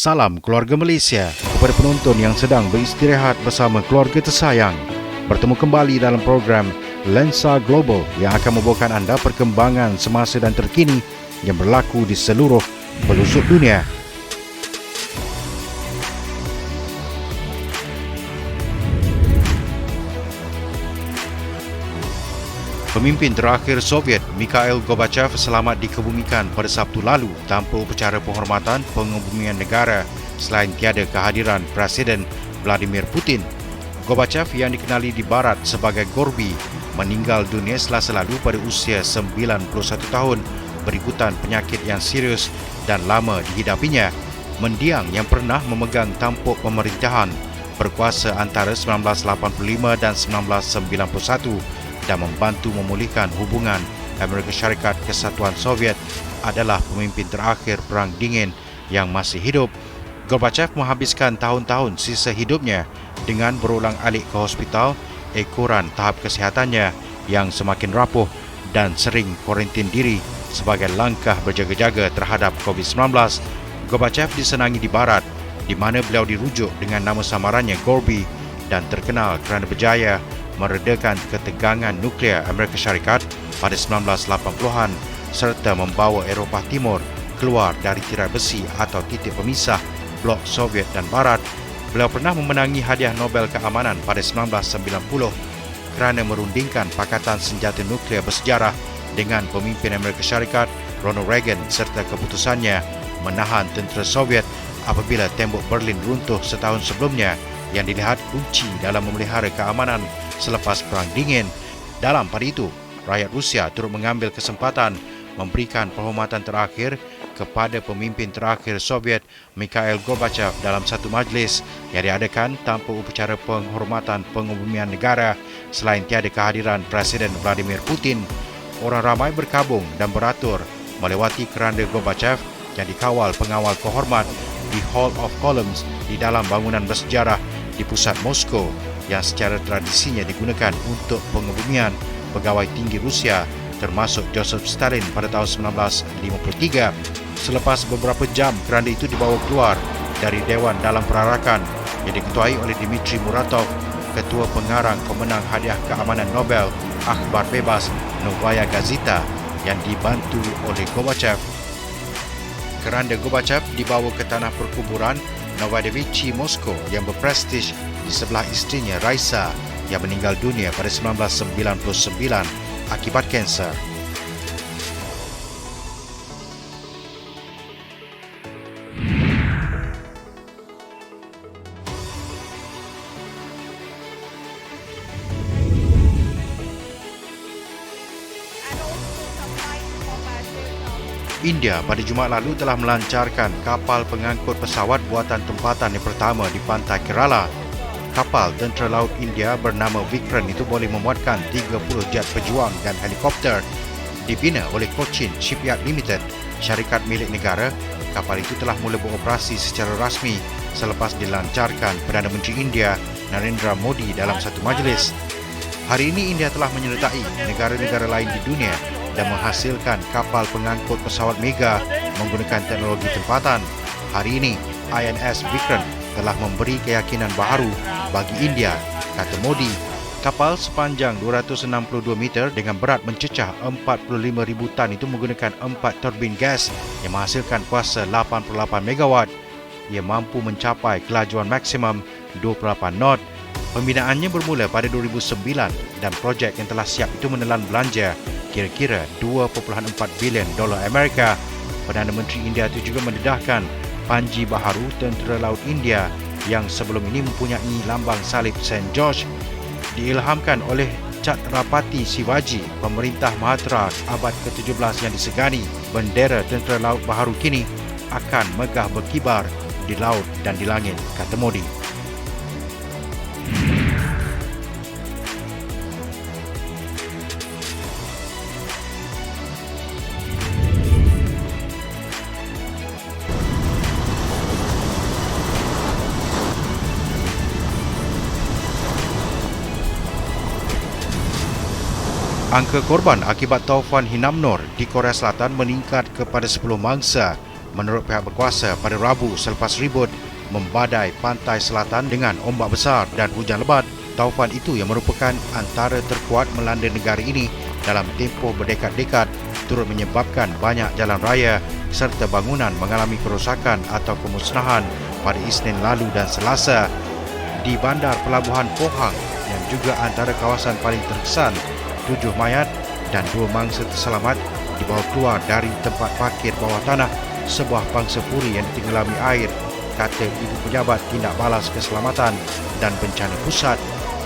Salam keluarga Malaysia kepada penonton yang sedang beristirahat bersama keluarga tersayang. Bertemu kembali dalam program Lensa Global yang akan membawakan anda perkembangan semasa dan terkini yang berlaku di seluruh pelosok dunia. Pemimpin terakhir Soviet Mikhail Gorbachev selamat dikebumikan pada Sabtu lalu tanpa upacara penghormatan pengebumian negara selain tiada kehadiran Presiden Vladimir Putin. Gorbachev yang dikenali di Barat sebagai Gorby meninggal dunia Selasa lalu pada usia 91 tahun berikutan penyakit yang serius dan lama dihidapinya. Mendiang yang pernah memegang tampuk pemerintahan berkuasa antara 1985 dan 1991 dan membantu memulihkan hubungan Amerika Syarikat Kesatuan Soviet adalah pemimpin terakhir Perang Dingin yang masih hidup. Gorbachev menghabiskan tahun-tahun sisa hidupnya dengan berulang-alik ke hospital ekoran tahap kesihatannya yang semakin rapuh dan sering kuarantin diri sebagai langkah berjaga-jaga terhadap COVID-19. Gorbachev disenangi di Barat di mana beliau dirujuk dengan nama samarannya Gorby dan terkenal kerana berjaya meredakan ketegangan nuklear Amerika Syarikat pada 1980-an serta membawa Eropah Timur keluar dari tirai besi atau titik pemisah blok Soviet dan Barat. Beliau pernah memenangi hadiah Nobel Keamanan pada 1990 kerana merundingkan Pakatan Senjata Nuklear bersejarah dengan pemimpin Amerika Syarikat Ronald Reagan serta keputusannya menahan tentera Soviet apabila tembok Berlin runtuh setahun sebelumnya yang dilihat kunci dalam memelihara keamanan selepas Perang Dingin. Dalam pada itu, rakyat Rusia turut mengambil kesempatan memberikan penghormatan terakhir kepada pemimpin terakhir Soviet Mikhail Gorbachev dalam satu majlis yang diadakan tanpa upacara penghormatan pengebumian negara selain tiada kehadiran Presiden Vladimir Putin. Orang ramai berkabung dan beratur melewati keranda Gorbachev yang dikawal pengawal kehormat di Hall of Columns di dalam bangunan bersejarah di pusat Moskow yang secara tradisinya digunakan untuk pengebumian pegawai tinggi Rusia termasuk Joseph Stalin pada tahun 1953. Selepas beberapa jam keranda itu dibawa keluar dari Dewan Dalam Perarakan yang diketuai oleh Dmitry Muratov, ketua pengarang pemenang hadiah keamanan Nobel Akhbar Bebas Novaya Gazeta yang dibantu oleh Gorbachev. Keranda Gorbachev dibawa ke tanah perkuburan Novodevichy Moskow yang berprestij di sebelah isterinya Raisa yang meninggal dunia pada 1999 akibat kanser. India pada Jumaat lalu telah melancarkan kapal pengangkut pesawat buatan tempatan yang pertama di pantai Kerala. Kapal tentera laut India bernama Vikrant itu boleh memuatkan 30 jet pejuang dan helikopter. Dibina oleh Cochin Shipyard Limited, syarikat milik negara. Kapal itu telah mula beroperasi secara rasmi selepas dilancarkan Perdana Menteri India Narendra Modi dalam satu majlis. Hari ini India telah menyertai negara-negara lain di dunia dan menghasilkan kapal pengangkut pesawat mega menggunakan teknologi tempatan. Hari ini, INS Vikrant telah memberi keyakinan baharu bagi India, kata Modi. Kapal sepanjang 262 meter dengan berat mencecah 45,000 tan itu menggunakan 4 turbin gas yang menghasilkan kuasa 88 megawatt. Ia mampu mencapai kelajuan maksimum 28 knot. Pembinaannya bermula pada 2009 dan projek yang telah siap itu menelan belanja kira-kira 2.4 bilion dolar Amerika. Perdana Menteri India itu juga mendedahkan panji baharu Tentera Laut India yang sebelum ini mempunyai lambang salib St. George. Diilhamkan oleh Chhatrapati Shivaji, pemerintah Maharashtra abad ke-17 yang disegani, bendera Tentera Laut baharu kini akan megah berkibar di laut dan di langit, kata Modi. Angka korban akibat taufan Hinamnor di Korea Selatan meningkat kepada 10 mangsa Menurut pihak berkuasa, pada Rabu selepas ribut membadai pantai selatan dengan ombak besar dan hujan lebat, taufan itu yang merupakan antara terkuat melanda negara ini dalam tempoh berdekad-dekad turut menyebabkan banyak jalan raya serta bangunan mengalami kerosakan atau kemusnahan pada Isnin lalu dan Selasa. Di bandar pelabuhan Pohang yang juga antara kawasan paling terkesan, 7 mayat dan 2 mangsa terselamat dibawa keluar dari tempat parkir bawah tanah sebuah pangsa puri yang ditenggelami air, kata Ibu Pejabat Tindak Balas Keselamatan dan Bencana Pusat.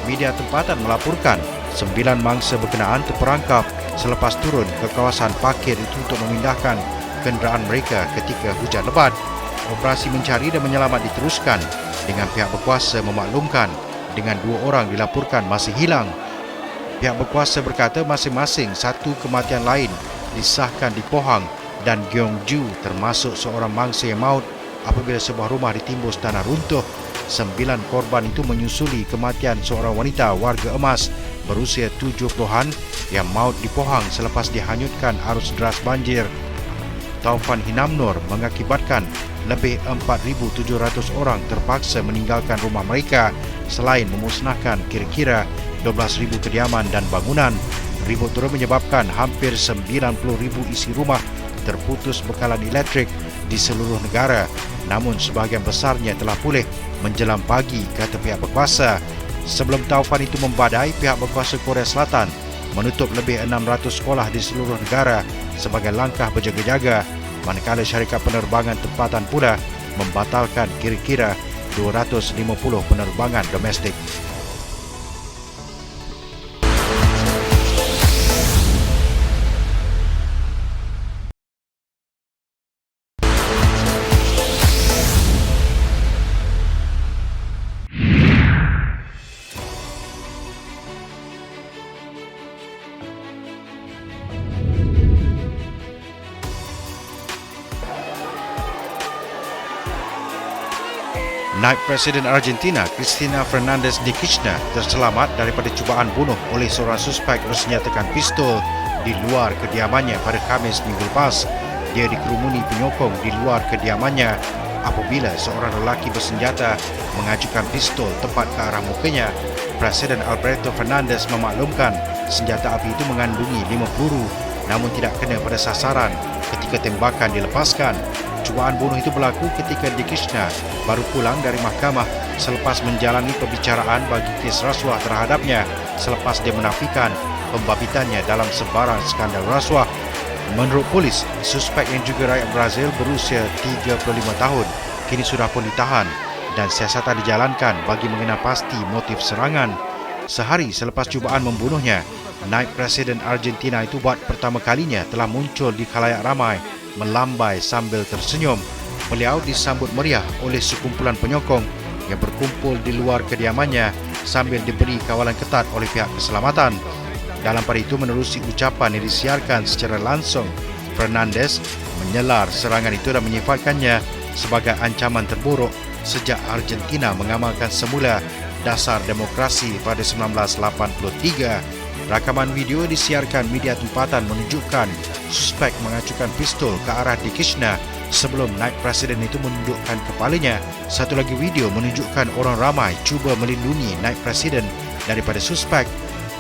Media tempatan melaporkan 9 mangsa berkenaan terperangkap selepas turun ke kawasan parkir itu untuk memindahkan kenderaan mereka ketika hujan lebat. Operasi mencari dan menyelamat diteruskan dengan pihak berkuasa memaklumkan dengan 2 orang dilaporkan masih hilang. Pihak berkuasa berkata masing-masing satu kematian lain disahkan di Pohang dan Gyeongju, termasuk seorang mangsa yang maut apabila sebuah rumah ditimbus tanah runtuh. 9 korban itu menyusuli kematian seorang wanita warga Emas berusia 70-an yang maut di Pohang selepas dihanyutkan arus deras banjir. Taufan Hinamnor mengakibatkan lebih 4,700 orang terpaksa meninggalkan rumah mereka selain memusnahkan kira-kira 12,000 kediaman dan bangunan. Ribut turut menyebabkan hampir 90,000 isi rumah terputus bekalan elektrik di seluruh negara, namun sebahagian besarnya telah pulih menjelang pagi, kata pihak berkuasa. Sebelum taufan itu membadai, pihak berkuasa Korea Selatan menutup lebih 600 sekolah di seluruh negara sebagai langkah berjaga-jaga, manakala syarikat penerbangan tempatan pula membatalkan kira-kira 250 penerbangan domestik. Naib Presiden Argentina Cristina Fernández de Kirchner terselamat daripada cubaan bunuh oleh seorang suspek bersenjatakan pistol di luar kediamannya pada Khamis minggu lepas. Dia dikerumuni penyokong di luar kediamannya apabila seorang lelaki bersenjata mengajukan pistol tepat ke arah mukanya. Presiden Alberto Fernandez memaklumkan senjata api itu mengandungi 5 peluru namun tidak kena pada sasaran ketika tembakan dilepaskan. Cubaan bunuh itu berlaku ketika de Kirchner baru pulang dari mahkamah selepas menjalani pembicaraan bagi kes rasuah terhadapnya selepas dia menafikan pembabitannya dalam sebarang skandal rasuah. Menurut polis, suspek yang juga rakyat Brazil berusia 35 tahun kini sudah pun ditahan dan siasatan dijalankan bagi mengenal pasti motif serangan. Sehari selepas cubaan membunuhnya, Naib Presiden Argentina itu buat pertama kalinya telah muncul di khalayak ramai melambai sambil tersenyum. Beliau disambut meriah oleh sekumpulan penyokong yang berkumpul di luar kediamannya sambil diberi kawalan ketat oleh pihak keselamatan. Dalam pada itu, menerusi ucapan yang disiarkan secara langsung, Fernandez menyelar serangan itu dan menyifatkannya sebagai ancaman terburuk sejak Argentina mengamalkan semula dasar demokrasi pada 1983. Rakaman video disiarkan media tempatan menunjukkan suspek mengacukan pistol ke arah de Kirchner sebelum naib presiden itu menundukkan kepalanya. Satu lagi video menunjukkan orang ramai cuba melindungi naib presiden daripada suspek.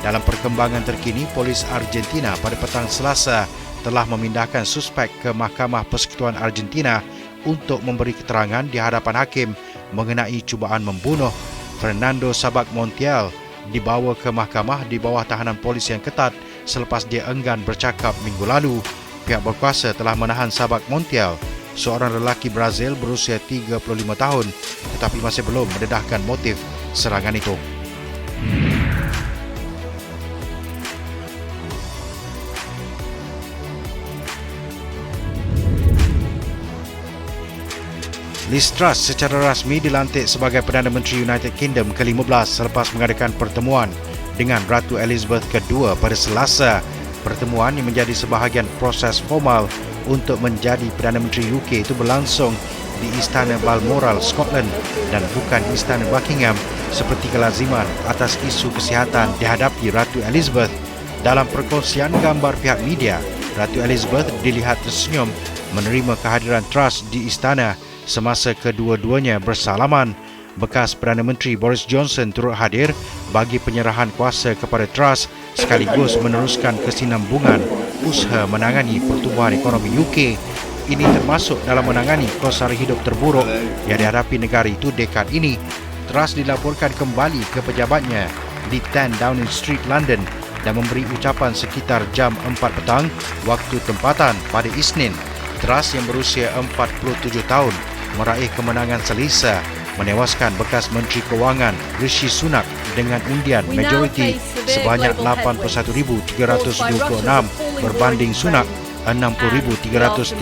Dalam perkembangan terkini, polis Argentina pada petang Selasa telah memindahkan suspek ke Mahkamah Persekutuan Argentina untuk memberi keterangan di hadapan hakim mengenai cubaan membunuh. Fernando Sabak Montiel dibawa ke mahkamah di bawah tahanan polis yang ketat selepas dia enggan bercakap minggu lalu. Pihak berkuasa telah menahan Sabak Montiel, seorang lelaki Brazil berusia 35 tahun, tetapi masih belum mendedahkan motif serangan itu. Liz Truss secara rasmi dilantik sebagai Perdana Menteri United Kingdom ke-15 selepas mengadakan pertemuan dengan Ratu Elizabeth II pada Selasa. Pertemuan yang menjadi sebahagian proses formal untuk menjadi Perdana Menteri UK itu berlangsung di Istana Balmoral, Scotland dan bukan Istana Buckingham seperti kelaziman atas isu kesihatan dihadapi Ratu Elizabeth. Dalam perkongsian gambar pihak media, Ratu Elizabeth dilihat tersenyum menerima kehadiran TRUST di istana semasa kedua-duanya bersalaman. Bekas Perdana Menteri Boris Johnson turut hadir bagi penyerahan kuasa kepada TRUST sekaligus meneruskan kesinambungan usaha menangani pertumbuhan ekonomi UK. Ini termasuk dalam menangani kos sara hidup terburuk yang dihadapi negara itu dekad ini. TRUST dilaporkan kembali ke pejabatnya di 10 Downing Street, London dan memberi ucapan sekitar jam 4 petang waktu tempatan pada Isnin. TRUST yang berusia 47 tahun meraih kemenangan selesa menewaskan bekas Menteri Kewangan Rishi Sunak dengan undian majoriti sebanyak 81,326 berbanding Sunak 60,339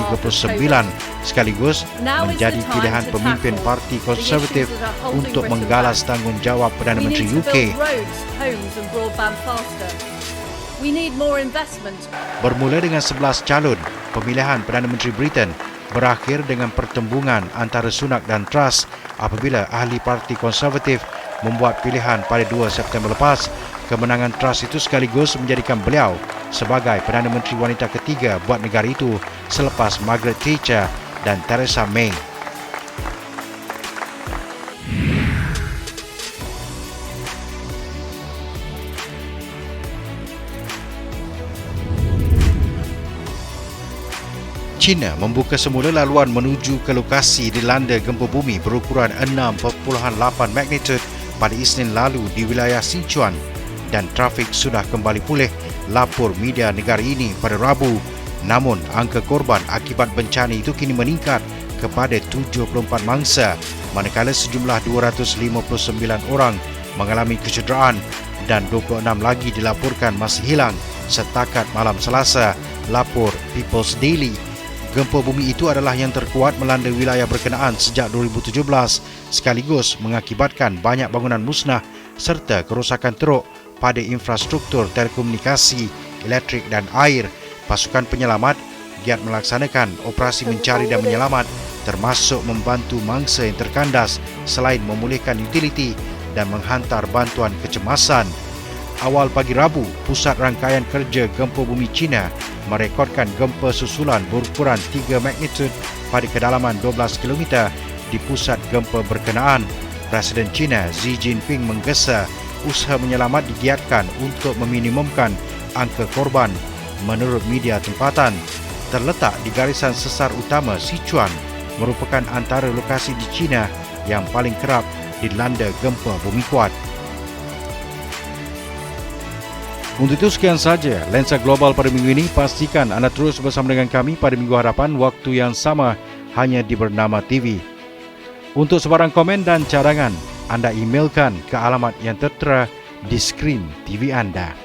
sekaligus menjadi pilihan pemimpin Parti Konservatif untuk menggalas tanggungjawab Perdana Menteri UK. Bermula dengan 11 calon, pemilihan Perdana Menteri Britain berakhir dengan pertembungan antara Sunak dan TRUST apabila ahli Parti Konservatif membuat pilihan pada 2 September lepas. Kemenangan TRUST itu sekaligus menjadikan beliau sebagai Perdana Menteri wanita ketiga buat negara itu selepas Margaret Thatcher dan Theresa May. China membuka semula laluan menuju ke lokasi dilanda gempa bumi berukuran 6.8 magnitude pada Isnin lalu di wilayah Sichuan dan trafik sudah kembali pulih, lapor media negara ini pada Rabu. Namun, angka korban akibat bencana itu kini meningkat kepada 74 mangsa, manakala sejumlah 259 orang mengalami kecederaan dan 26 lagi dilaporkan masih hilang setakat malam Selasa, lapor People's Daily. Gempa bumi itu adalah yang terkuat melanda wilayah berkenaan sejak 2017 sekaligus mengakibatkan banyak bangunan musnah serta kerosakan teruk pada infrastruktur telekomunikasi, elektrik dan air. Pasukan penyelamat giat melaksanakan operasi mencari dan menyelamat termasuk membantu mangsa yang terkandas selain memulihkan utiliti dan menghantar bantuan kecemasan. Awal pagi Rabu, Pusat Rangkaian Kerja Gempa Bumi China merekodkan gempa susulan berukuran 3 magnitude pada kedalaman 12 km di pusat gempa berkenaan. Presiden China Xi Jinping menggesa usaha menyelamat digiatkan untuk meminimumkan angka korban. Menurut media tempatan, terletak di garisan sesar utama Sichuan merupakan antara lokasi di China yang paling kerap dilanda gempa bumi kuat. Untuk itu sekian saja Lensa Global pada minggu ini. Pastikan anda terus bersama dengan kami pada minggu hadapan waktu yang sama hanya di Bernama TV. Untuk sebarang komen dan cadangan, anda emailkan ke alamat yang tertera di skrin TV anda.